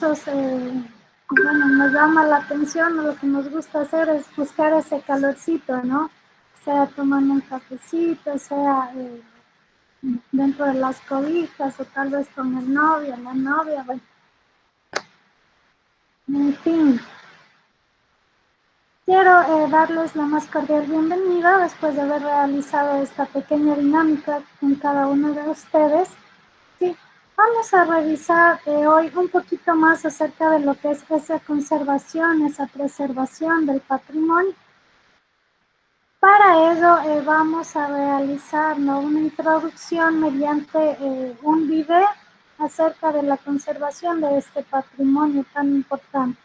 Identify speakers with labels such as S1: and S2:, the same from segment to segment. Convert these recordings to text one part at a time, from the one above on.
S1: bueno, nos llama la atención, lo que nos gusta hacer es buscar ese calorcito, ¿no? Sea tomando un cafecito, sea dentro de las cobijas o tal vez con el novio, la novia, bueno, en fin. Quiero darles la más cordial bienvenida después de haber realizado esta pequeña dinámica con cada uno de ustedes. Sí, vamos a revisar hoy un poquito más acerca de lo que es esa conservación, esa preservación del patrimonio. Para ello vamos a realizar, ¿no?, una introducción mediante un video acerca de la conservación de este patrimonio tan importante.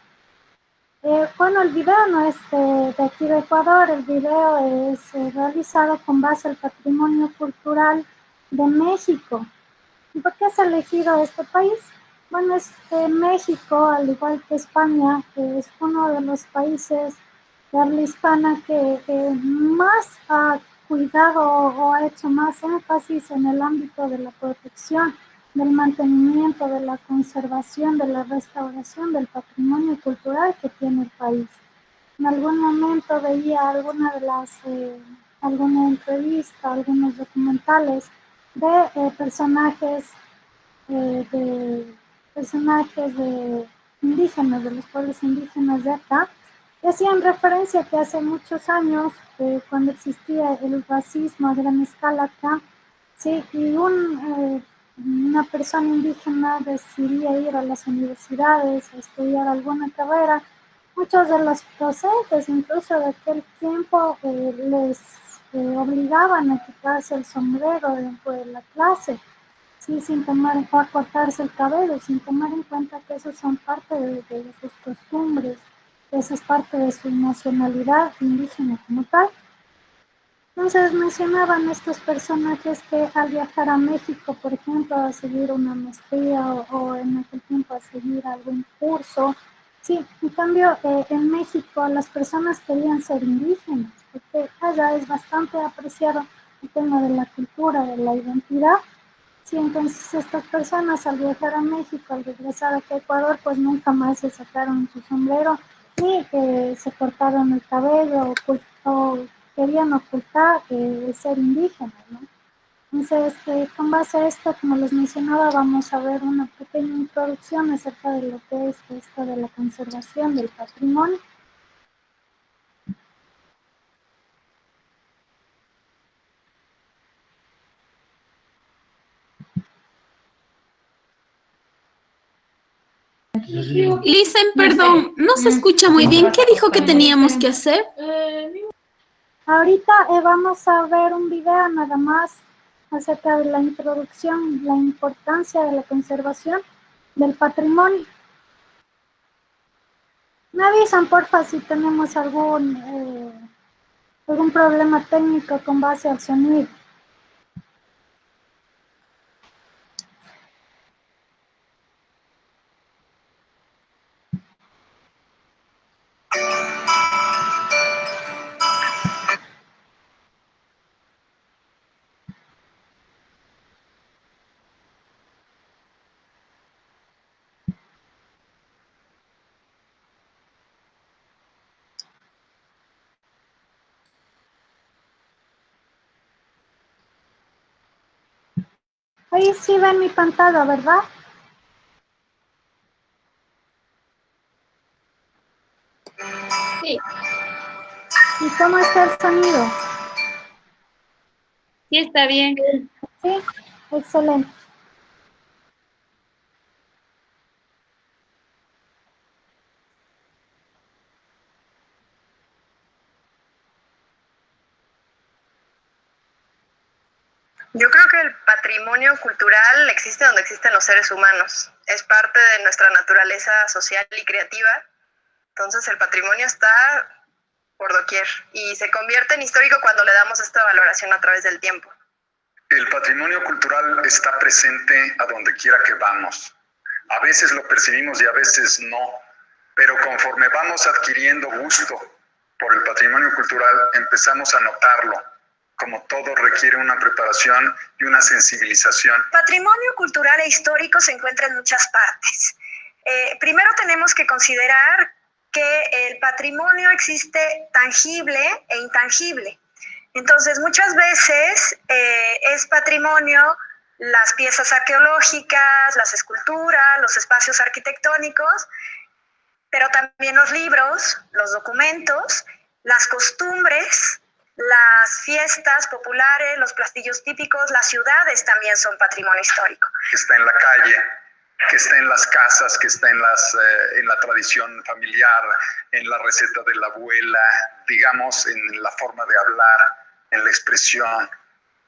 S1: Bueno, el video no es de aquí de Ecuador, el video es realizado con base al patrimonio cultural de México. ¿Y por qué has elegido este país? Bueno, México, al igual que España, es uno de los países de habla hispana que más ha cuidado o ha hecho más énfasis en el ámbito de la protección, del mantenimiento, de la conservación, de la restauración del patrimonio cultural que tiene el país. En algún momento veía alguna entrevista, algunos documentales de personajes de indígenas, de los pueblos indígenas de acá, que hacían referencia que hace muchos años, cuando existía el racismo a gran escala acá, sí, y una persona indígena decidía ir a las universidades a estudiar alguna carrera, muchos de los docentes, incluso de aquel tiempo, les obligaban a quitarse el sombrero dentro de la clase, sí, sin tomar o a cortarse el cabello, sin tomar en cuenta que esos son parte de sus costumbres, que eso es parte de su nacionalidad indígena como tal. Entonces mencionaban estos personajes que al viajar a México, por ejemplo, a seguir una maestría o en aquel tiempo a seguir algún curso, sí, en cambio en México las personas querían ser indígenas, porque allá es bastante apreciado el tema de la cultura, de la identidad. Sí, entonces estas personas al viajar a México, al regresar aquí a Ecuador, pues nunca más se sacaron su sombrero ni se cortaron el cabello o querían ocultar ser indígenas, ¿no? Entonces, con base a esto, como les mencionaba, vamos a ver una pequeña introducción acerca de lo que es esto de la conservación del patrimonio.
S2: Listen, perdón, no se escucha muy bien. ¿Qué dijo que teníamos que hacer?
S1: Ahorita vamos a ver un video nada más acerca de la introducción, la importancia de la conservación del patrimonio. Me avisan, porfa, si tenemos algún problema técnico con base al sonido. Ahí sí ven mi pantalla, ¿verdad?
S2: Sí,
S1: ¿Y cómo está el sonido?
S2: sí está bien.
S1: Sí, excelente.
S3: Yo creo que el patrimonio cultural existe donde existen los seres humanos. Es parte de nuestra naturaleza social y creativa. Entonces el patrimonio está por doquier y se convierte en histórico cuando le damos esta valoración a través del tiempo.
S4: El patrimonio cultural está presente a donde quiera que vamos. A veces lo percibimos y a veces no, pero conforme vamos adquiriendo gusto por el patrimonio cultural, empezamos a notarlo. Como todo requiere una preparación y una sensibilización.
S3: Patrimonio cultural e histórico se encuentra en muchas partes. Primero tenemos que considerar que el patrimonio existe tangible e intangible. Entonces, muchas veces es patrimonio las piezas arqueológicas, las esculturas, los espacios arquitectónicos, pero también los libros, los documentos, las costumbres, las fiestas populares, los platillos típicos, las ciudades también son patrimonio histórico.
S4: Que está en la calle, que está en las casas, que está en la tradición familiar, en la receta de la abuela, digamos, en la forma de hablar, en la expresión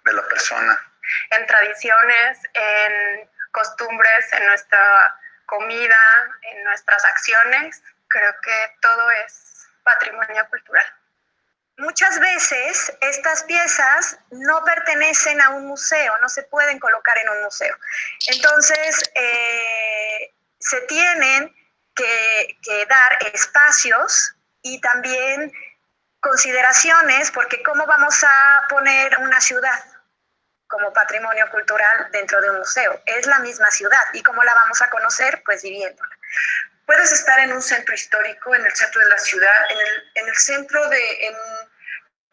S4: de la persona.
S5: En tradiciones, en costumbres, en nuestra comida, en nuestras acciones. Creo que todo es patrimonio cultural.
S3: Muchas veces estas piezas no pertenecen a un museo, no se pueden colocar en un museo. Entonces, se tienen que dar espacios y también consideraciones, porque ¿cómo vamos a poner una ciudad como patrimonio cultural dentro de un museo? Es la misma ciudad. ¿Y cómo la vamos a conocer? Pues viviéndola.
S6: Puedes estar en un centro histórico, en el centro de la ciudad, en el centro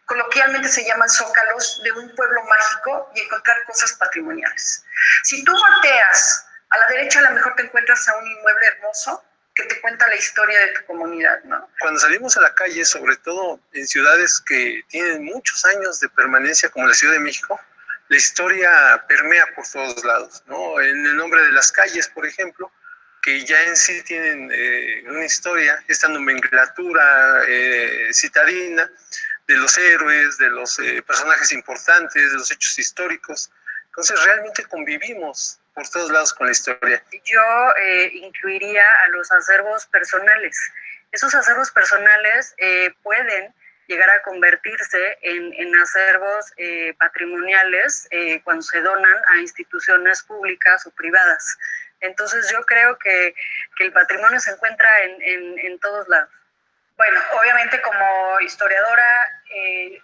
S6: coloquialmente se llaman zócalos de un pueblo mágico y encontrar cosas patrimoniales. Si tú volteas a la derecha, a lo mejor te encuentras a un inmueble hermoso que te cuenta la historia de tu comunidad, ¿no?
S7: Cuando salimos a la calle, sobre todo en ciudades que tienen muchos años de permanencia, como la Ciudad de México, la historia permea por todos lados, ¿no? En el nombre de las calles, por ejemplo, que ya en sí tienen una historia, esta nomenclatura citadina de los héroes, de los personajes importantes, de los hechos históricos. Entonces realmente convivimos por todos lados con la historia.
S8: Yo incluiría a los acervos personales. Esos acervos personales pueden llegar a convertirse en acervos patrimoniales cuando se donan a instituciones públicas o privadas. Entonces yo creo que el patrimonio se encuentra en todos lados.
S6: Bueno, obviamente como historiadora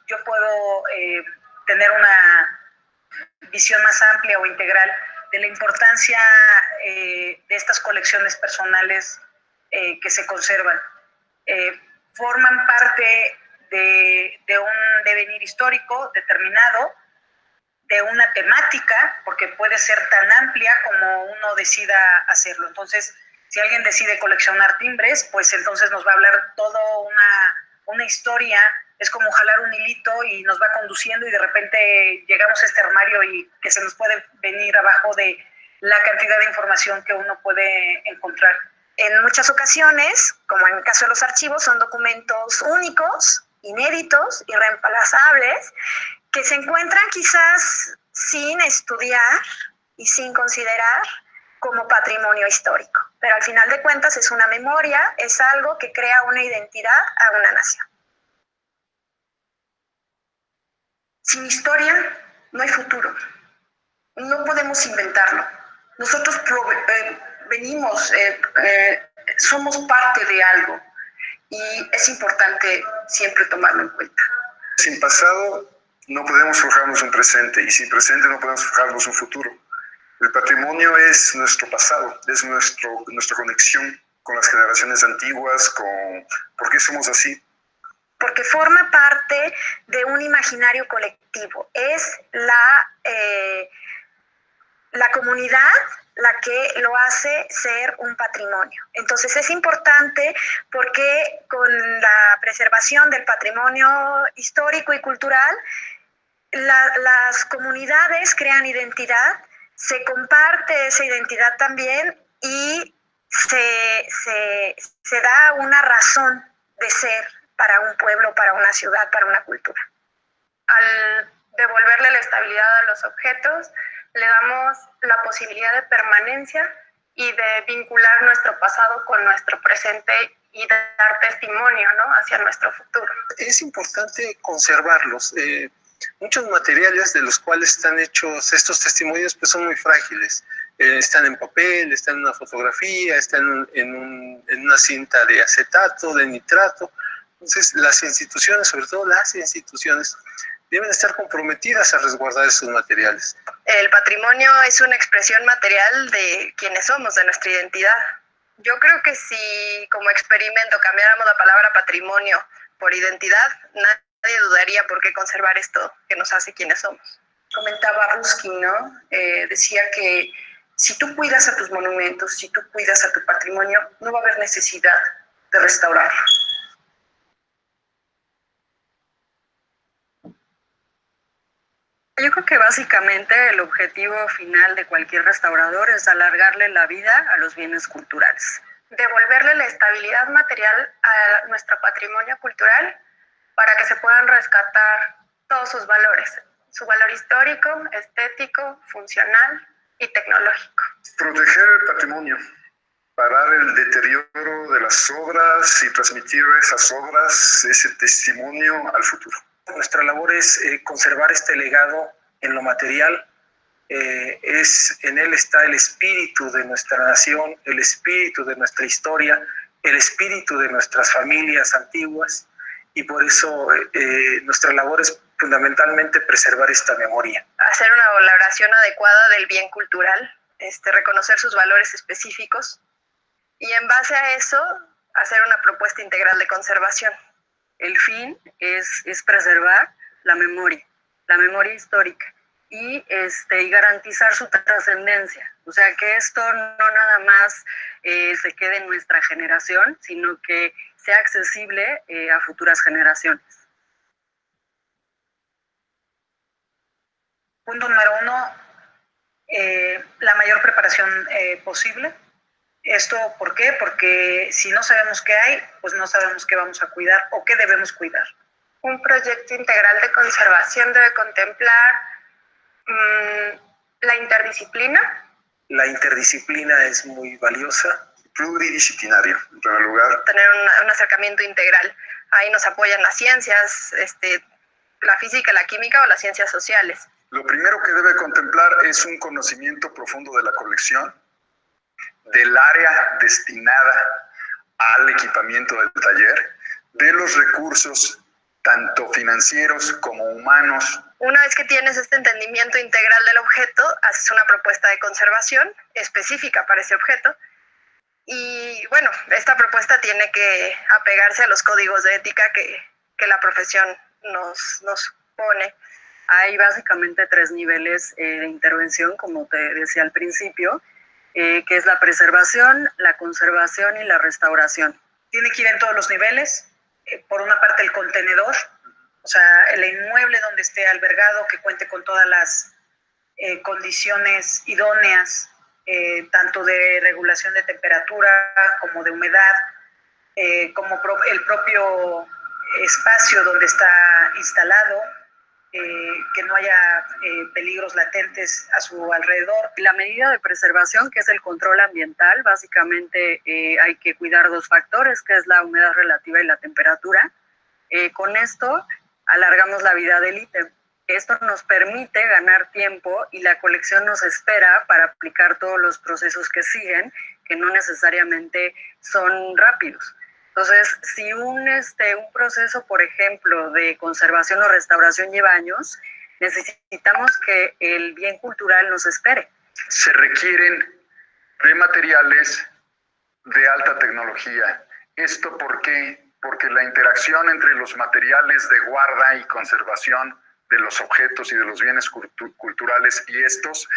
S6: yo puedo tener una visión más amplia o integral de la importancia de estas colecciones personales que se conservan. Forman parte de un devenir histórico determinado, de una temática, porque puede ser tan amplia como uno decida hacerlo. Entonces, si alguien decide coleccionar timbres, pues entonces nos va a hablar toda una historia. Es como jalar un hilito y nos va conduciendo y de repente llegamos a este armario y que se nos puede venir abajo de la cantidad de información que uno puede encontrar.
S3: En muchas ocasiones, como en el caso de los archivos, son documentos únicos, inéditos, irreemplazables, que se encuentran quizás sin estudiar y sin considerar como patrimonio histórico. Pero al final de cuentas es una memoria, es algo que crea una identidad a una nación.
S6: Sin historia no hay futuro. No podemos inventarlo. Nosotros venimos, somos parte de algo y es importante siempre tomarlo en cuenta.
S4: Sin pasado no podemos forjarnos un presente y sin presente no podemos forjarnos un futuro. El patrimonio es nuestro pasado, es nuestra conexión con las generaciones antiguas, ¿por qué somos así?
S3: Porque forma parte de un imaginario colectivo. Es la comunidad la que lo hace ser un patrimonio. Entonces es importante porque con la preservación del patrimonio histórico y cultural, las comunidades crean identidad, se comparte esa identidad también y se da una razón de ser para un pueblo, para una ciudad, para una cultura.
S5: Al devolverle la estabilidad a los objetos, le damos la posibilidad de permanencia y de vincular nuestro pasado con nuestro presente y dar testimonio, ¿no?, hacia nuestro futuro.
S7: Es importante conservarlos. Muchos materiales de los cuales están hechos estos testimonios pues son muy frágiles. Están en papel, están en una fotografía, están en una cinta de acetato, de nitrato. Entonces las instituciones, sobre todo las instituciones, deben estar comprometidas a resguardar esos materiales.
S3: El patrimonio es una expresión material de quienes somos, de nuestra identidad. Yo creo que si como experimento cambiáramos la palabra patrimonio por identidad, nadie dudaría por qué conservar esto que nos hace quienes somos.
S6: Comentaba Ruskin, ¿no? Decía que si tú cuidas a tus monumentos, si tú cuidas a tu patrimonio, no va a haber necesidad de restaurarlo.
S8: Yo creo que básicamente el objetivo final de cualquier restaurador es alargarle la vida a los bienes culturales.
S5: Devolverle la estabilidad material a nuestro patrimonio cultural para que se puedan rescatar todos sus valores, su valor histórico, estético, funcional y tecnológico.
S4: Proteger el patrimonio, parar el deterioro de las obras y transmitir esas obras, ese testimonio al futuro.
S7: Nuestra labor es conservar este legado en lo material. En él está el espíritu de nuestra nación, el espíritu de nuestra historia, el espíritu de nuestras familias antiguas, y por eso nuestra labor es fundamentalmente preservar esta memoria.
S3: Hacer una valoración adecuada del bien cultural, reconocer sus valores específicos y en base a eso hacer una propuesta integral de conservación.
S8: El fin es preservar la memoria histórica y garantizar su trascendencia. O sea, que esto no nada más se quede en nuestra generación, sino que sea accesible a futuras generaciones.
S6: Punto número 1, la mayor preparación posible. ¿Esto por qué? Porque si no sabemos qué hay, pues no sabemos qué vamos a cuidar o qué debemos cuidar.
S5: Un proyecto integral de conservación debe contemplar la interdisciplina.
S7: La interdisciplina es muy valiosa.
S4: Pluridisciplinario, en primer lugar.
S3: Tener un acercamiento integral. Ahí nos apoyan las ciencias, la física, la química o las ciencias sociales.
S4: Lo primero que debe contemplar es un conocimiento profundo de la colección, del área destinada al equipamiento del taller, de los recursos tanto financieros como humanos.
S3: Una vez que tienes este entendimiento integral del objeto, haces una propuesta de conservación específica para ese objeto. Y bueno, esta propuesta tiene que apegarse a los códigos de ética que la profesión nos pone.
S8: Hay básicamente 3 niveles de intervención, como te decía al principio, que es la preservación, la conservación y la restauración.
S6: Tiene que ir en todos los niveles. Por una parte, el contenedor, o sea, el inmueble donde esté albergado, que cuente con todas las condiciones idóneas, tanto de regulación de temperatura como de humedad, como el propio espacio donde está instalado, que no haya peligros latentes a su alrededor.
S8: La medida de preservación, que es el control ambiental, básicamente hay que cuidar 2 factores, que es la humedad relativa y la temperatura. Con esto alargamos la vida del ítem. Esto nos permite ganar tiempo y la colección nos espera para aplicar todos los procesos que siguen, que no necesariamente son rápidos. Entonces, si un proceso, por ejemplo, de conservación o restauración lleva años, necesitamos que el bien cultural nos espere.
S4: Se requieren de materiales de alta tecnología. ¿Esto por qué? Porque la interacción entre los materiales de guarda y conservación de los objetos y de los bienes culturales y estos,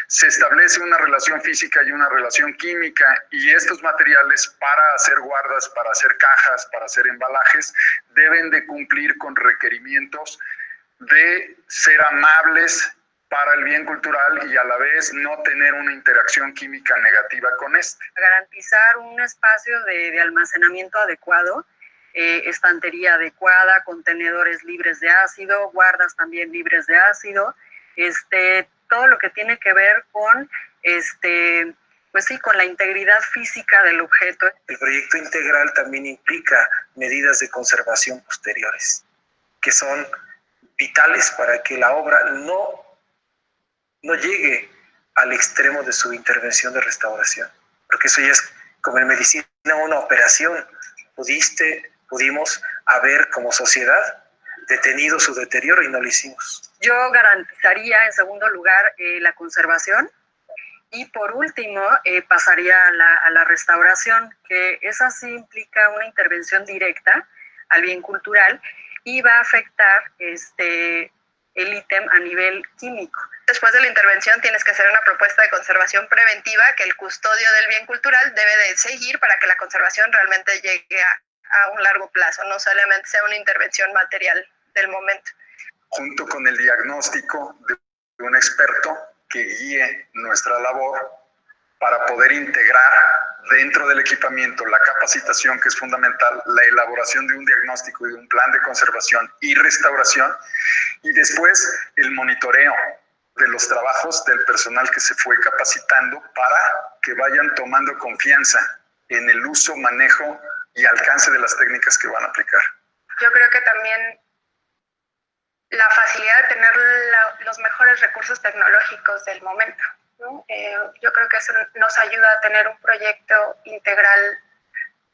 S4: se establece una relación física y una relación química, y estos materiales para hacer guardas, para hacer cajas, para hacer embalajes, deben de cumplir con requerimientos de ser amables para el bien cultural y a la vez no tener una interacción química negativa con este.
S8: Garantizar un espacio de almacenamiento adecuado, estantería adecuada, contenedores libres de ácido, guardas también libres de ácido, todo lo que tiene que ver con, pues sí, con la integridad física del objeto.
S7: El proyecto integral también implica medidas de conservación posteriores, que son vitales para que la obra no llegue al extremo de su intervención de restauración, porque eso ya es como en medicina una operación. Pudimos haber como sociedad detenido su deterioro y no lo hicimos.
S8: Yo garantizaría en segundo lugar la conservación Y por último, pasaría a la restauración, que esa sí implica una intervención directa al bien cultural y va a afectar el ítem a nivel químico.
S3: Después de la intervención tienes que hacer una propuesta de conservación preventiva que el custodio del bien cultural debe de seguir para que la conservación realmente llegue a un largo plazo, no solamente sea una intervención material del momento.
S4: Junto con el diagnóstico de un experto que guíe nuestra labor para poder integrar dentro del equipamiento la capacitación, que es fundamental, la elaboración de un diagnóstico y de un plan de conservación y restauración, y después el monitoreo de los trabajos del personal que se fue capacitando para que vayan tomando confianza en el uso, manejo y alcance de las técnicas que van a aplicar.
S5: Yo creo que también la facilidad de tener los mejores recursos tecnológicos del momento, ¿no? Yo creo que eso nos ayuda a tener un proyecto integral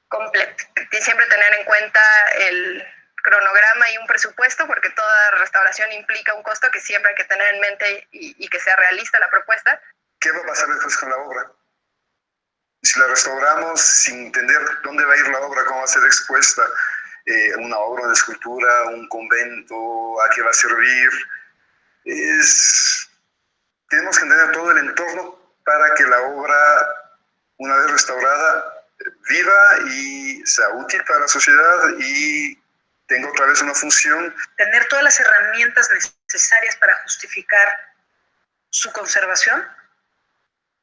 S5: completo.
S3: Y siempre tener en cuenta el cronograma y un presupuesto, porque toda restauración implica un costo que siempre hay que tener en mente y que sea realista la propuesta.
S4: ¿Qué va a pasar después con la obra? Si la restauramos sin entender dónde va a ir la obra, cómo va a ser expuesta, una obra de escultura, un convento, a qué va a servir, tenemos que entender todo el entorno para que la obra, una vez restaurada, viva y sea útil para la sociedad y tenga otra vez una función.
S6: Tener todas las herramientas necesarias para justificar su conservación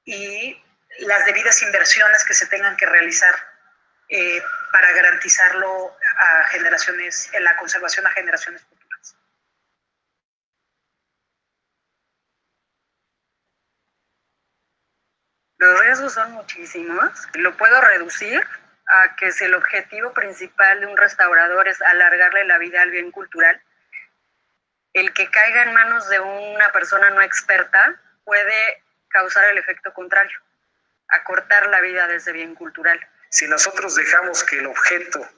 S6: y las debidas inversiones que se tengan que realizar para garantizarlo a generaciones, en la conservación a generaciones futuras.
S8: Los riesgos son muchísimos. Lo puedo reducir a que si el objetivo principal de un restaurador es alargarle la vida al bien cultural, el que caiga en manos de una persona no experta puede causar el efecto contrario, acortar la vida de ese bien cultural.
S7: Si nosotros dejamos que el objeto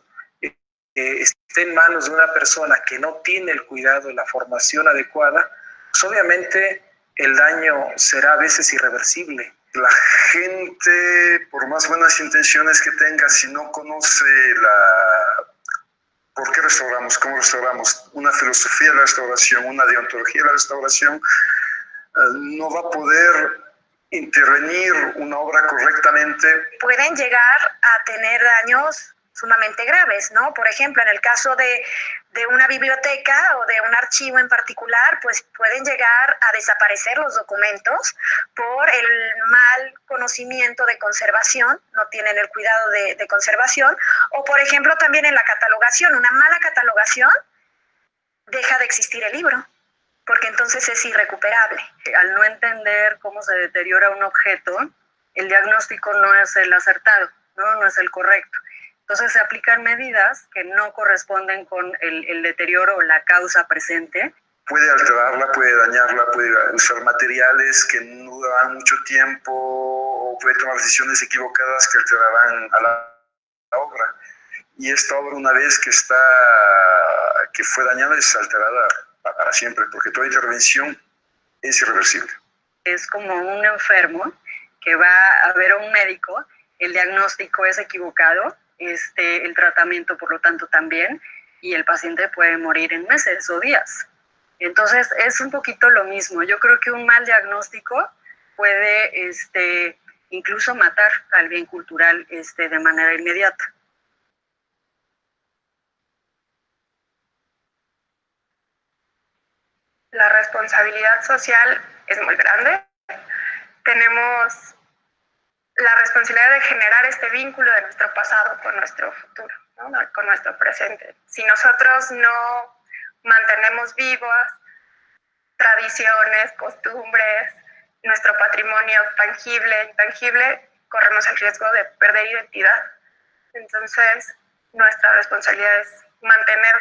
S7: esté en manos de una persona que no tiene el cuidado y la formación adecuada, pues obviamente el daño será a veces irreversible.
S4: La gente, por más buenas intenciones que tenga, si no conoce por qué restauramos, cómo restauramos, una filosofía de la restauración, una deontología de la restauración, no va a poder intervenir una obra correctamente.
S9: Pueden llegar a tener daños sumamente graves, ¿no? Por ejemplo, en el caso de una biblioteca o de un archivo en particular, pues pueden llegar a desaparecer los documentos por el mal conocimiento de conservación, no tienen el cuidado de conservación, o por ejemplo también en la catalogación, una mala catalogación deja de existir el libro, porque entonces es irrecuperable.
S8: Al no entender cómo se deteriora un objeto, el diagnóstico no es el acertado, no es el correcto. Entonces se aplican medidas que no corresponden con el deterioro o la causa presente.
S4: Puede alterarla, puede dañarla, puede usar materiales que no duran mucho tiempo o puede tomar decisiones equivocadas que alterarán a la obra. Y esta obra, una vez que fue dañada, es alterada para siempre, porque toda intervención es irreversible.
S8: Es como un enfermo que va a ver a un médico, el diagnóstico es equivocado, el tratamiento por lo tanto también, y el paciente puede morir en meses o días. Entonces es un poquito lo mismo. Yo creo que un mal diagnóstico puede incluso matar al bien cultural de manera inmediata.
S5: La responsabilidad social es muy grande. Tenemos la responsabilidad de generar este vínculo de nuestro pasado con nuestro futuro, ¿no? Con nuestro presente. Si nosotros no mantenemos vivas tradiciones, costumbres, nuestro patrimonio tangible, intangible, corremos el riesgo de perder identidad. Entonces, nuestra responsabilidad es mantener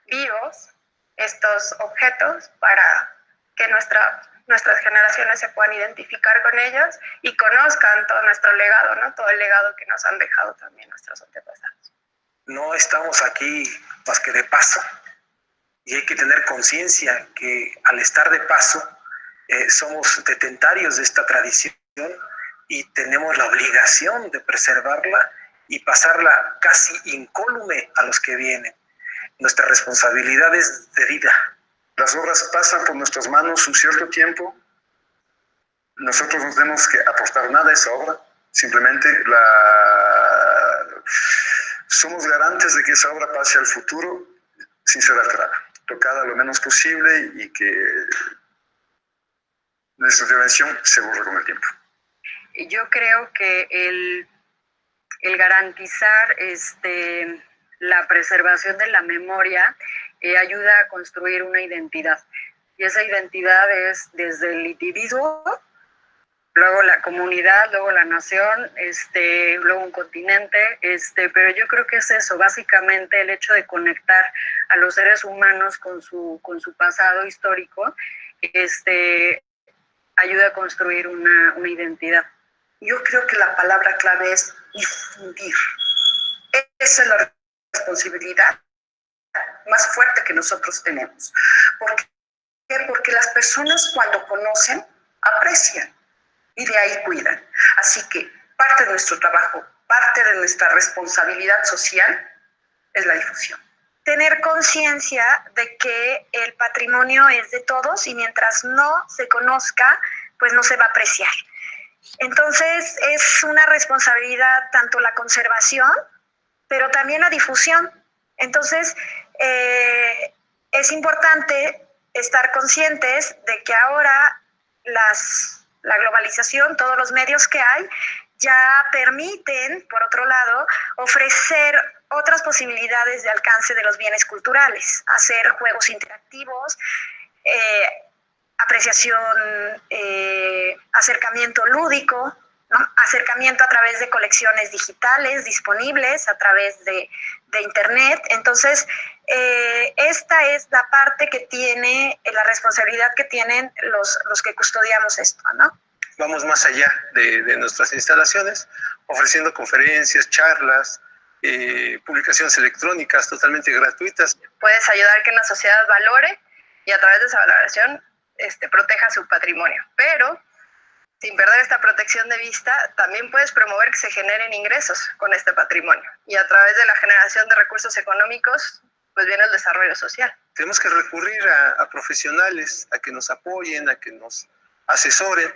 S5: vivos estos objetos para que nuestras generaciones se puedan identificar con ellos y conozcan todo nuestro legado, ¿no? Todo el legado que nos han dejado también nuestros antepasados.
S7: No estamos aquí más que de paso y hay que tener conciencia que al estar de paso somos detentarios de esta tradición y tenemos la obligación de preservarla y pasarla casi incólume a los que vienen. Nuestra responsabilidad es de vida.
S4: Las obras pasan por nuestras manos un cierto tiempo. Nosotros no tenemos que aportar nada a esa obra. Simplemente somos garantes de que esa obra pase al futuro sin ser alterada, tocada lo menos posible y que nuestra intervención se borre con el tiempo.
S8: Yo creo que el garantizar la preservación de la memoria ayuda a construir una identidad. Y esa identidad es desde el individuo, luego la comunidad, luego la nación, luego un continente, pero yo creo que es eso, básicamente el hecho de conectar a los seres humanos con su pasado histórico, ayuda a construir una identidad.
S6: Yo creo que la palabra clave es difundir. Esa es la responsabilidad más fuerte que nosotros tenemos. ¿Por qué? Porque las personas cuando conocen, aprecian y de ahí cuidan. Así que parte de nuestro trabajo, parte de nuestra responsabilidad social es la difusión.
S9: Tener conciencia de que el patrimonio es de todos y mientras no se conozca, pues no se va a apreciar. Entonces es una responsabilidad tanto la conservación, pero también la difusión. Entonces es importante estar conscientes de que ahora la globalización, todos los medios que hay, ya permiten, por otro lado, ofrecer otras posibilidades de alcance de los bienes culturales, hacer juegos interactivos, apreciación, acercamiento lúdico, ¿no? Acercamiento a través de colecciones digitales disponibles, a través de internet. Entonces, esta es la parte que tiene, la responsabilidad que tienen los que custodiamos esto, ¿no?
S7: Vamos más allá de nuestras instalaciones, ofreciendo conferencias, charlas, publicaciones electrónicas totalmente gratuitas.
S3: Puedes ayudar a que la sociedad valore y a través de esa valoración proteja su patrimonio. Pero, sin perder esta protección de vista, también puedes promover que se generen ingresos con este patrimonio. Y a través de la generación de recursos económicos, pues viene el desarrollo social.
S7: Tenemos que recurrir a profesionales, a que nos apoyen, a que nos asesoren,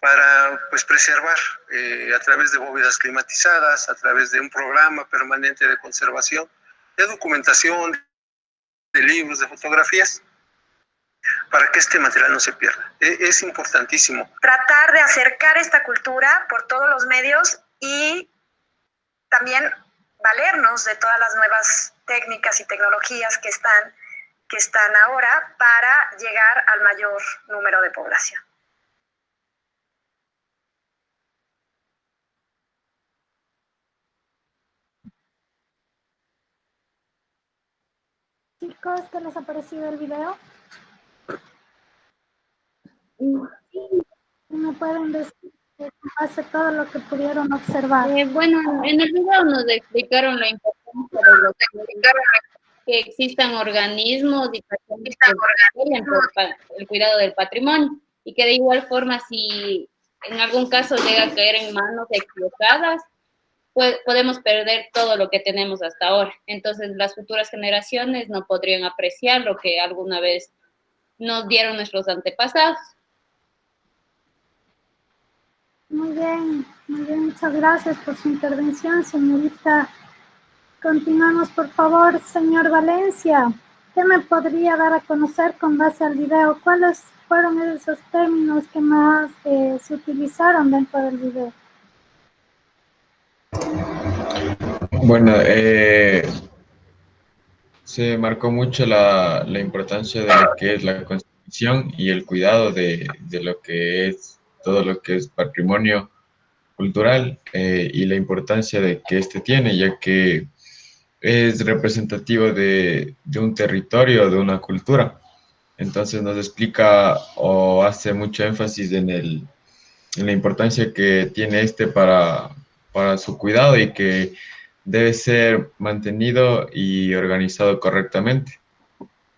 S7: para pues preservar a través de bóvedas climatizadas, a través de un programa permanente de conservación, de documentación, de libros, de fotografías, para que este material no se pierda. Es importantísimo.
S9: Tratar de acercar esta cultura por todos los medios y también valernos de todas las nuevas técnicas y tecnologías que están ahora para llegar al mayor número de población.
S1: Chicos, ¿qué les ha parecido el video? ¿Me pueden decir que hace todo lo que pudieron observar?
S2: Bueno, en el video nos explicaron la importancia de lo que existan organismos y personas que velan por el cuidado del patrimonio, y que de igual forma, si en algún caso llega a caer en manos equivocadas, pues podemos perder todo lo que tenemos hasta ahora. Entonces las futuras generaciones no podrían apreciar lo que alguna vez nos dieron nuestros antepasados.
S1: Muy bien, muchas gracias por su intervención, señorita. Continuamos, por favor, señor Valencia. ¿Qué me podría dar a conocer con base al video? ¿Cuáles fueron esos términos que más se utilizaron dentro del video?
S10: Bueno, se marcó mucho la importancia de lo que es la conservación y el cuidado de lo que es todo lo que es patrimonio cultural, y la importancia de que este tiene, ya que es representativo de un territorio, de una cultura. Entonces nos explica o hace mucho énfasis en la importancia que tiene para su cuidado, y que debe ser mantenido y organizado correctamente.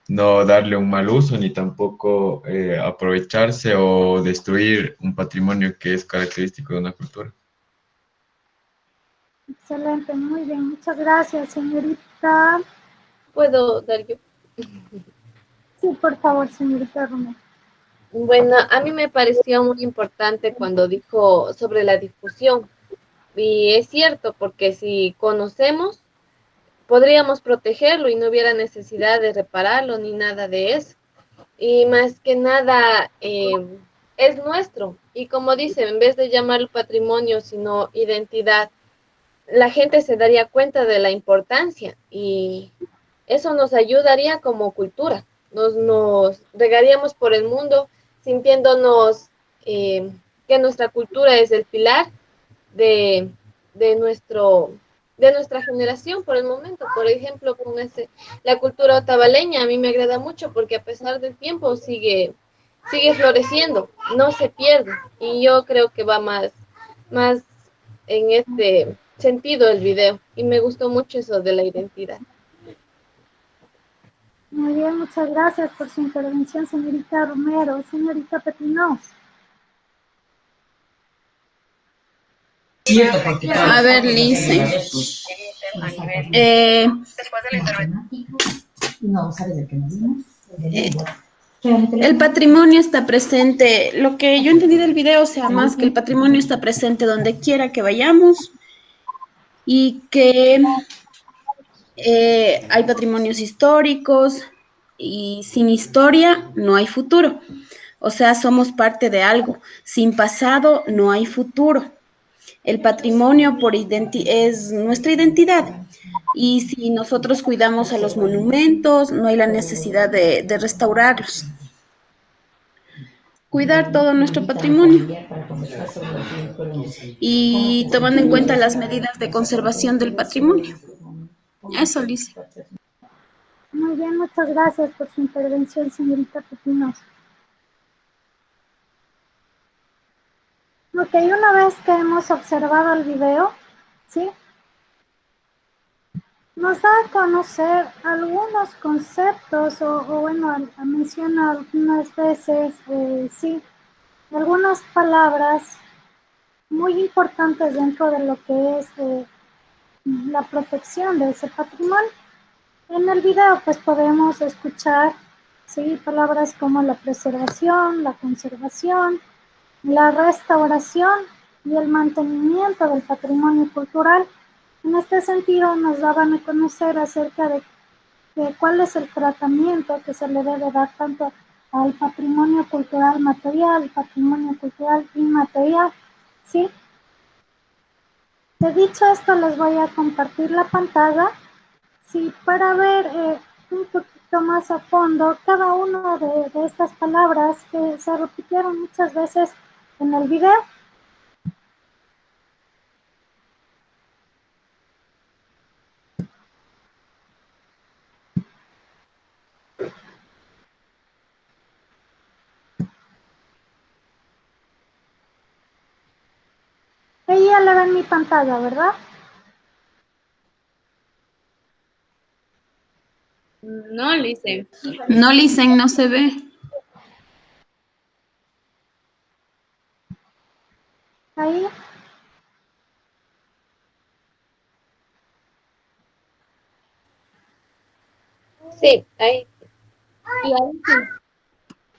S10: no darle un mal uso ni tampoco aprovecharse o destruir un patrimonio que es característico de una cultura.
S1: Excelente, muy bien. Muchas gracias, señorita.
S11: ¿Puedo dar yo?
S1: Sí, por favor, señorita Romero.
S11: Bueno, a mí me pareció muy importante cuando dijo sobre la difusión. Y es cierto, porque si conocemos, podríamos protegerlo y no hubiera necesidad de repararlo ni nada de eso. Y más que nada es nuestro. Y como dice, en vez de llamarlo patrimonio, sino identidad, la gente se daría cuenta de la importancia y eso nos ayudaría como cultura. Nos regaríamos por el mundo sintiéndonos que nuestra cultura es el pilar de, de, nuestro, de nuestra generación por el momento. Por ejemplo, con la cultura otavaleña a mí me agrada mucho porque a pesar del tiempo sigue floreciendo, no se pierde. Y yo creo que va más en este sentido el video. Y me gustó mucho eso de la identidad.
S1: Muy bien, muchas gracias por su intervención, señorita Romero. Señorita Petinos.
S12: A ver, Lice. El patrimonio está presente, lo que yo entendí del video, o sea, más que el patrimonio está presente donde quiera que vayamos y que hay patrimonios históricos y sin historia no hay futuro. O sea, somos parte de algo. Sin pasado no hay futuro. El patrimonio es nuestra identidad. Y si nosotros cuidamos a los monumentos, no hay la necesidad de restaurarlos. Cuidar todo nuestro patrimonio. Y tomando en cuenta las medidas de conservación del patrimonio. Eso, Liz.
S1: Muy bien, muchas gracias por su intervención, señorita Petinos. Ok, una vez que hemos observado el video, ¿sí? Nos da a conocer algunos conceptos o bueno, menciona algunas veces, sí, algunas palabras muy importantes dentro de lo que es la protección de ese patrimonio. En el video pues podemos escuchar, sí, palabras como la preservación, la conservación, la restauración y el mantenimiento del patrimonio cultural. En este sentido, nos daban a conocer acerca de cuál es el tratamiento que se le debe dar tanto al patrimonio cultural material, patrimonio cultural inmaterial, ¿sí? De dicho esto, les voy a compartir la pantalla, ¿sí? Para ver un poquito más a fondo cada una de estas palabras que se repitieron muchas veces en el video. Ahí ya le ven mi pantalla, ¿verdad?
S2: No, Lice.
S12: No, Licen, no se ve.
S1: Ahí.
S11: Sí, ahí.
S1: Y ahí sí.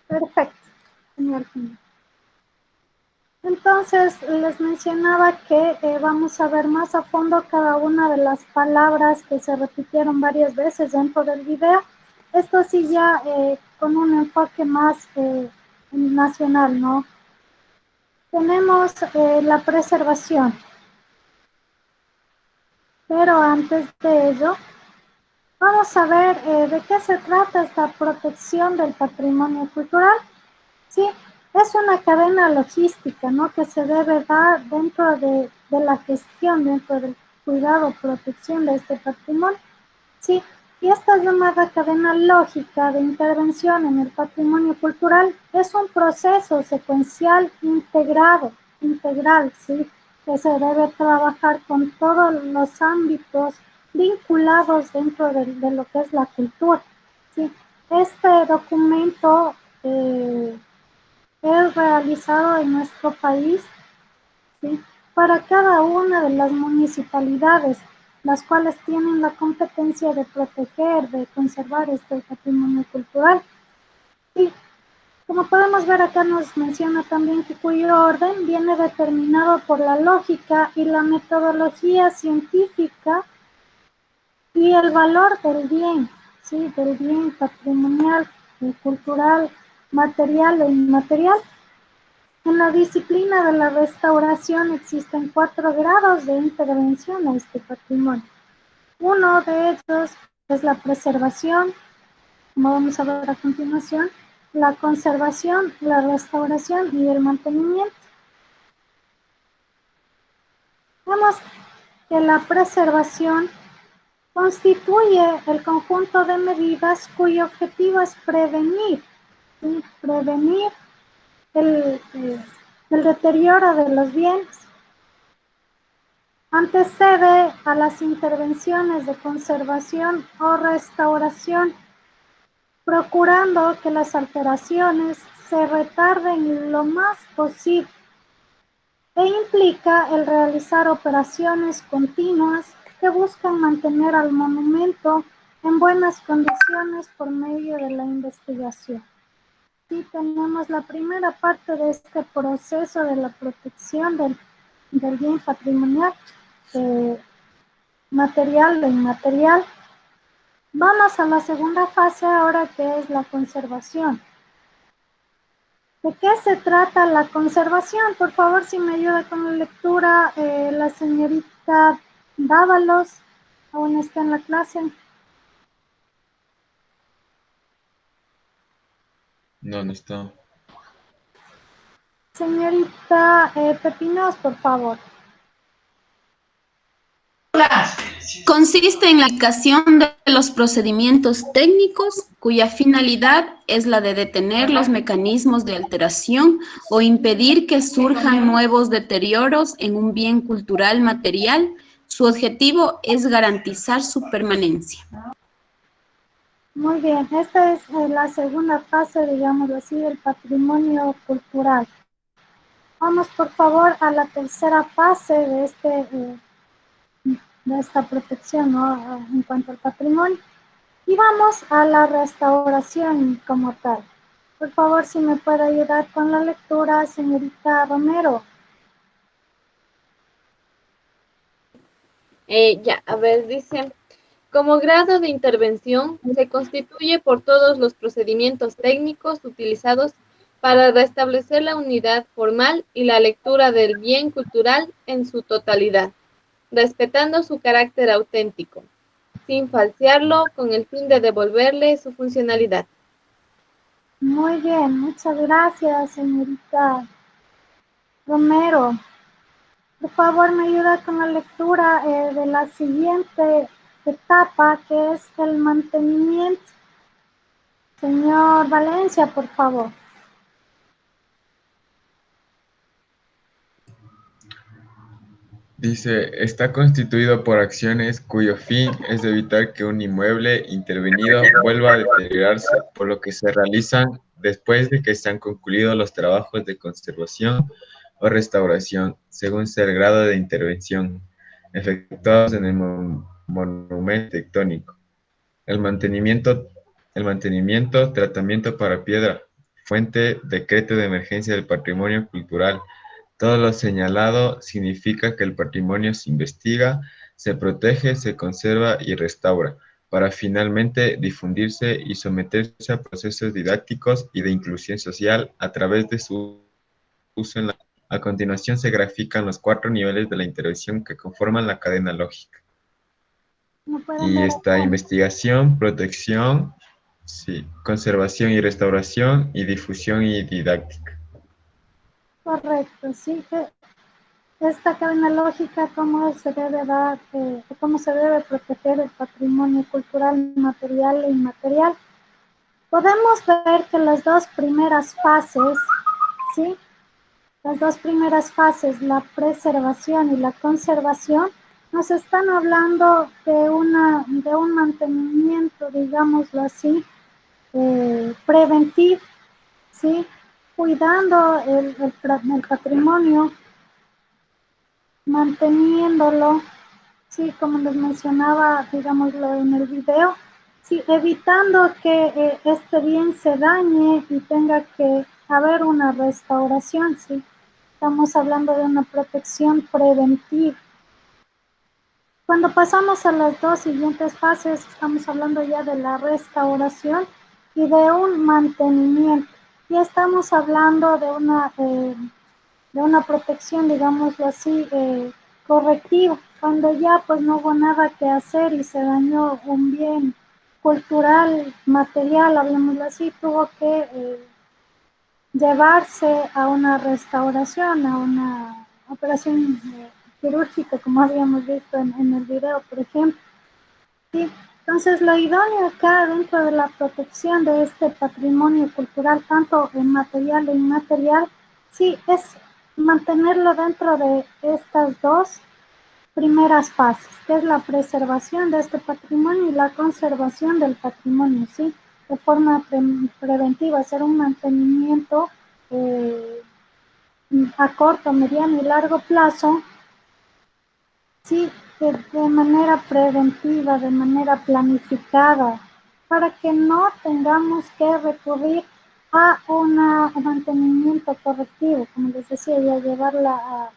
S1: Perfecto, señor. Entonces, les mencionaba que vamos a ver más a fondo cada una de las palabras que se repitieron varias veces dentro del video. Esto sí ya con un enfoque más nacional, ¿no? Tenemos la preservación. Pero antes de ello, vamos a ver de qué se trata esta protección del patrimonio cultural. Sí, es una cadena logística, ¿no? Que se debe dar dentro de la gestión, dentro del cuidado, protección de este patrimonio. Sí, y esta llamada cadena lógica de intervención en el patrimonio cultural es un proceso secuencial integral, ¿sí? Que se debe trabajar con todos los ámbitos vinculados dentro de lo que es la cultura, ¿sí? Este documento es realizado en nuestro país, ¿sí?, para cada una de las municipalidades, las cuales tienen la competencia de proteger, de conservar este patrimonio cultural. Y como podemos ver acá nos menciona también que cuyo orden viene determinado por la lógica y la metodología científica y el valor del bien, ¿sí?, del bien patrimonial, cultural, material e inmaterial. En la disciplina de la restauración existen 4 grados de intervención a este patrimonio. Uno de ellos es la preservación, como vamos a ver a continuación, la conservación, la restauración y el mantenimiento. Vemos que la preservación constituye el conjunto de medidas cuyo objetivo es prevenir, ¿sí?, prevenir el deterioro de los bienes. Antecede a las intervenciones de conservación o restauración, procurando que las alteraciones se retarden lo más posible e implica el realizar operaciones continuas que buscan mantener al monumento en buenas condiciones por medio de la investigación. Aquí tenemos la primera parte de este proceso de la protección del bien patrimonial, material e inmaterial. Vamos a la segunda fase ahora, que es la conservación. ¿De qué se trata la conservación? Por favor, si me ayuda con la lectura, la señorita Dávalos, aún está en la clase.
S10: No, no está.
S1: Señorita Pepinos, por favor.
S12: Consiste en la aplicación de los procedimientos técnicos cuya finalidad es la de detener los mecanismos de alteración o impedir que surjan nuevos deterioros en un bien cultural material. Su objetivo es garantizar su permanencia.
S1: Muy bien, esta es la segunda fase, digámoslo así, del patrimonio cultural. Vamos, por favor, a la tercera fase de esta protección, ¿no?, en cuanto al patrimonio. Y vamos a la restauración como tal. Por favor, si me puede ayudar con la lectura, señorita Romero.
S11: A ver, dice, como grado de intervención se constituye por todos los procedimientos técnicos utilizados para restablecer la unidad formal y la lectura del bien cultural en su totalidad, respetando su carácter auténtico, sin falsearlo con el fin de devolverle su funcionalidad.
S1: Muy bien, muchas gracias, señorita Romero. Por favor, me ayuda con la lectura de la siguiente etapa, que es el mantenimiento. Señor Valencia, por favor.
S10: Dice, está constituido por acciones cuyo fin es evitar que un inmueble intervenido vuelva a deteriorarse, por lo que se realizan después de que se han concluido los trabajos de conservación o restauración, según sea el grado de intervención, efectuados en el monumento tectónico. El mantenimiento, tratamiento para piedra, fuente, decreto de emergencia del patrimonio cultural. Todo lo señalado significa que el patrimonio se investiga, se protege, se conserva y restaura, para finalmente difundirse y someterse a procesos didácticos y de inclusión social a través de su uso en la... A continuación se grafican los 4 niveles de la intervención que conforman la cadena lógica. Y está investigación, protección, sí, conservación y restauración, y difusión y didáctica.
S1: Correcto, sí. Esta cadena lógica, cómo se debe proteger el patrimonio cultural, material e inmaterial. Podemos ver que las dos primeras fases, ¿sí?, las dos primeras fases, la preservación y la conservación, nos están hablando de un mantenimiento, digámoslo así, preventivo, ¿sí? Cuidando el patrimonio, manteniéndolo, sí, como les mencionaba, digámoslo en el video, sí, evitando que este bien se dañe y tenga que haber una restauración, sí. Estamos hablando de una protección preventiva. Cuando pasamos a las dos siguientes fases, estamos hablando ya de la restauración y de un mantenimiento. Ya estamos hablando de una protección, digámoslo así, correctiva, cuando ya pues no hubo nada que hacer y se dañó un bien cultural, material, hablemoslo así, tuvo que llevarse a una restauración, a una operación quirúrgica, como habíamos visto en el video, por ejemplo. ¿Sí? Entonces, lo idóneo acá dentro de la protección de este patrimonio cultural, tanto en material e inmaterial, sí, es mantenerlo dentro de estas dos primeras fases, que es la preservación de este patrimonio y la conservación del patrimonio, ¿sí? De forma preventiva, hacer un mantenimiento a corto, mediano y largo plazo, sí, de manera preventiva, de manera planificada, para que no tengamos que recurrir a un mantenimiento correctivo, como les decía, y a llevarla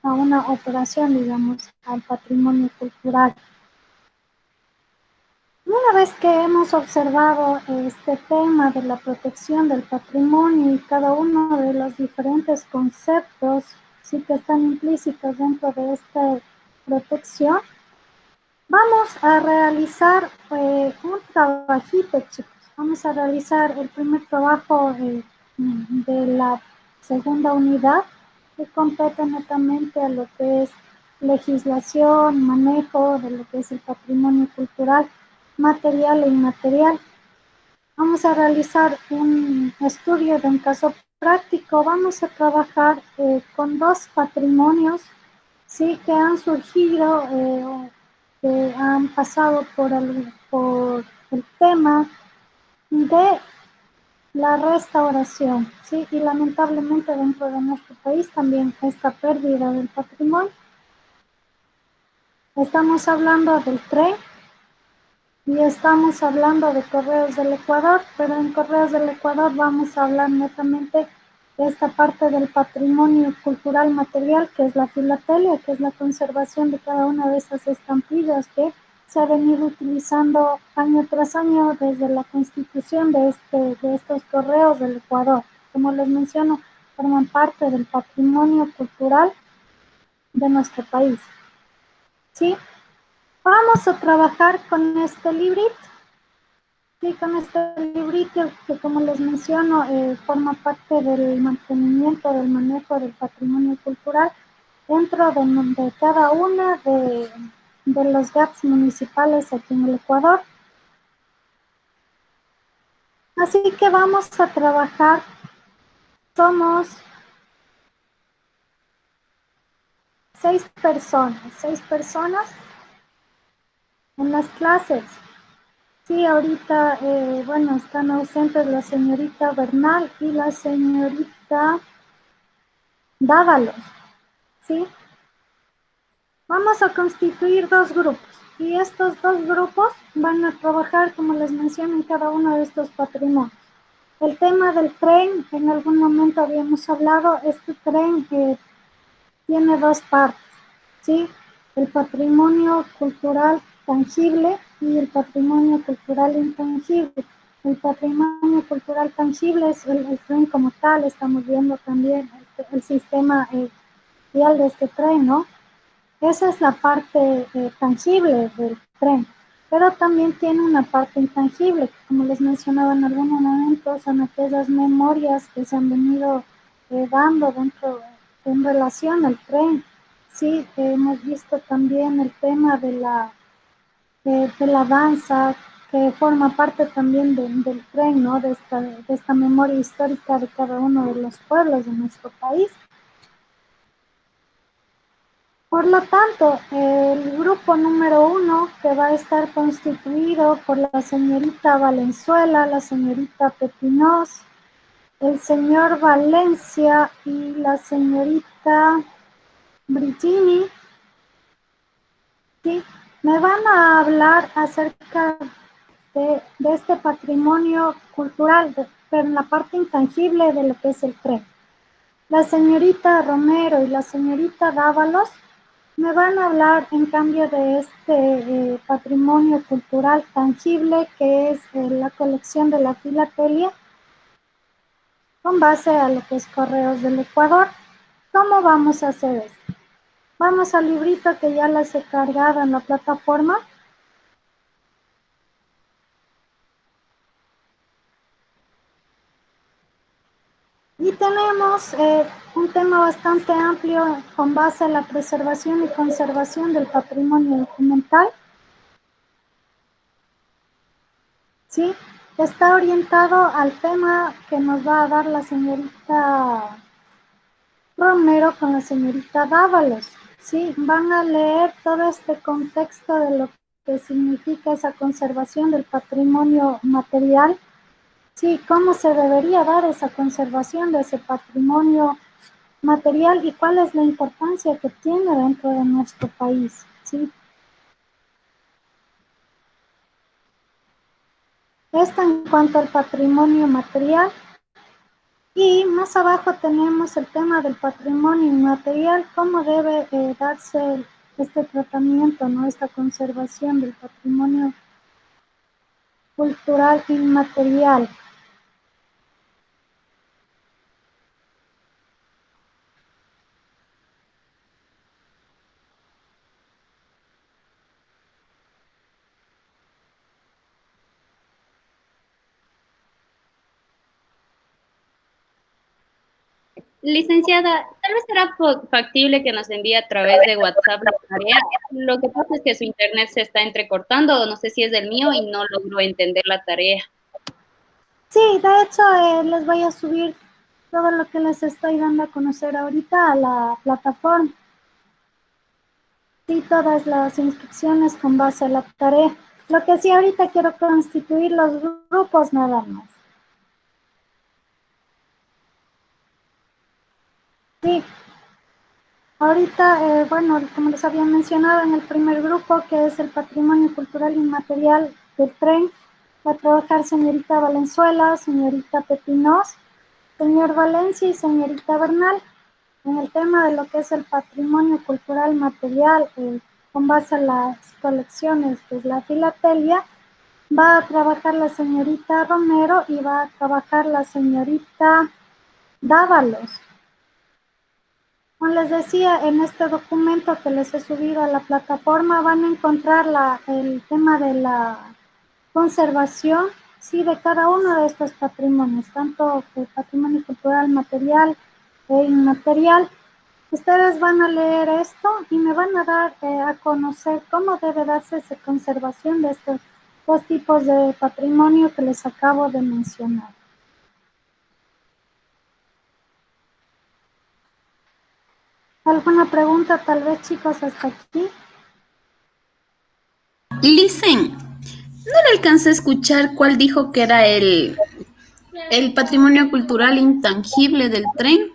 S1: a una operación, digamos, al patrimonio cultural. Una vez que hemos observado este tema de la protección del patrimonio y cada uno de los diferentes conceptos, sí, que están implícitos dentro de esta protección, vamos a realizar un trabajito, chicos. Vamos a realizar el primer trabajo de la segunda unidad, que compete netamente a lo que es legislación, manejo de lo que es el patrimonio cultural, material e inmaterial. Vamos a realizar un estudio de un caso práctico. Vamos a trabajar con dos patrimonios, sí, que han surgido, que han pasado por el tema de la restauración, sí, y lamentablemente dentro de nuestro país también esta pérdida del patrimonio. Estamos hablando del tren y estamos hablando de Correos del Ecuador, pero en Correos del Ecuador vamos a hablar netamente de esta parte del patrimonio cultural material, que es la filatelia, que es la conservación de cada una de esas estampillas que se ha venido utilizando año tras año desde la constitución de estos Correos del Ecuador. Como les menciono, forman parte del patrimonio cultural de nuestro país. ¿Sí? Vamos a trabajar con este librito. Sí, con este librito que, como les menciono, forma parte del mantenimiento, del manejo del patrimonio cultural dentro de cada una de los GATS municipales aquí en el Ecuador. Así que vamos a trabajar. Somos 6 personas en las clases. Sí, ahorita, bueno, están ausentes la señorita Bernal y la señorita Dávalos, ¿sí? Vamos a constituir 2 grupos y estos 2 grupos van a trabajar, como les mencioné, en cada uno de estos patrimonios. El tema del tren, en algún momento habíamos hablado, este tren tiene 2 partes, ¿sí? El patrimonio cultural tangible y el patrimonio cultural intangible. El patrimonio cultural tangible es el tren como tal, estamos viendo también el sistema vial de este tren, ¿no? Esa es la parte tangible del tren, pero también tiene una parte intangible, que como les mencionaba en algunos momentos, son aquellas memorias que se han venido dando en relación al tren. Sí, hemos visto también el tema de la danza, que forma parte también del tren, ¿no? De esta memoria histórica de cada uno de los pueblos de nuestro país. Por lo tanto, el grupo número 1, que va a estar constituido por la señorita Valenzuela, la señorita Pepinós, el señor Valencia y la señorita Brigini, ¿sí? Me van a hablar acerca de este patrimonio cultural, pero en la parte intangible de lo que es el tren. La señorita Romero y la señorita Dávalos me van a hablar, en cambio, de este patrimonio cultural tangible que es la colección de la filatelia con base a lo que es Correos del Ecuador. ¿Cómo vamos a hacer esto? Vamos al librito que ya les he cargado en la plataforma. Y tenemos un tema bastante amplio con base a la preservación y conservación del patrimonio documental. ¿Sí? Está orientado al tema que nos va a dar la señorita Romero con la señorita Dávalos. ¿Sí? Van a leer todo este contexto de lo que significa esa conservación del patrimonio material. Sí, cómo se debería dar esa conservación de ese patrimonio material y cuál es la importancia que tiene dentro de nuestro país, ¿sí? Esto en cuanto al patrimonio material. Y más abajo tenemos el tema del patrimonio inmaterial, cómo debe darse este tratamiento, ¿no? Esta conservación del patrimonio cultural inmaterial.
S2: Licenciada, tal vez será factible que nos envíe a través de WhatsApp la tarea. Lo que pasa es que su internet se está entrecortando, o no sé si es del mío y no logro entender la tarea.
S1: Sí, de hecho les voy a subir todo lo que les estoy dando a conocer ahorita a la plataforma. Sí, todas las instrucciones con base a la tarea. Lo que sí ahorita quiero constituir los grupos nada más. Sí, ahorita, bueno, como les había mencionado en el primer grupo, que es el patrimonio cultural inmaterial del tren, va a trabajar señorita Valenzuela, señorita Pepinós, señor Valencia y señorita Bernal. En el tema de lo que es el patrimonio cultural material, con base a las colecciones, que es la filatelia, va a trabajar la señorita Romero y va a trabajar la señorita Dávalos. Como les decía, en este documento que les he subido a la plataforma van a encontrar el tema de la conservación, sí, de cada uno de estos patrimonios, tanto el patrimonio cultural material e inmaterial. Ustedes van a leer esto y me van a dar a conocer cómo debe darse esa conservación de estos dos tipos de patrimonio que les acabo de mencionar. ¿Alguna pregunta tal vez, chicos, hasta aquí?
S12: Licen, no le alcancé a escuchar cuál dijo que era el patrimonio cultural intangible del tren.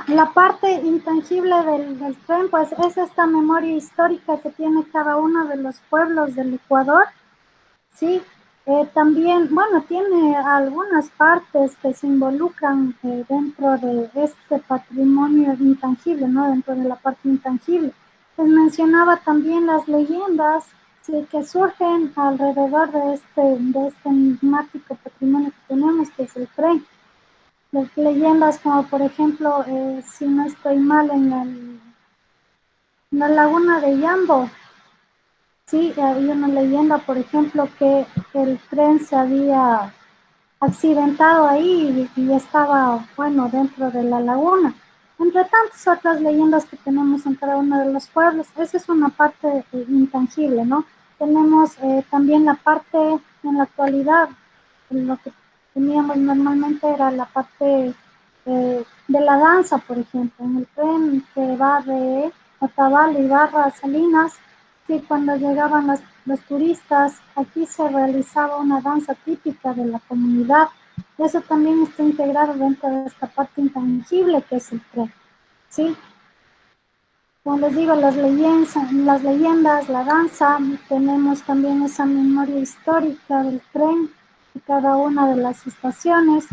S1: La parte intangible del tren, pues es esta memoria histórica que tiene cada uno de los pueblos del Ecuador, ¿sí? También, bueno, tiene algunas partes que se involucran dentro de este patrimonio intangible, ¿no? Dentro de la parte intangible. Les mencionaba también las leyendas, ¿sí? Que surgen alrededor de este enigmático patrimonio que tenemos, que es el tren. Las leyendas como, por ejemplo, si no estoy mal, en la laguna de Yambo, sí, hay una leyenda, por ejemplo, que el tren se había accidentado ahí y estaba, bueno, dentro de la laguna. Entre tantas otras leyendas que tenemos en cada uno de los pueblos, esa es una parte intangible, ¿no? Tenemos también la parte en la actualidad, lo que teníamos normalmente era la parte de la danza, por ejemplo, en el tren que va de Otavalo y Barra a Salinas, que cuando llegaban los turistas, aquí se realizaba una danza típica de la comunidad. Eso también está integrado dentro de esta parte intangible que es el tren, ¿sí? Como les digo, las leyendas, la danza, tenemos también esa memoria histórica del tren y cada una de las estaciones.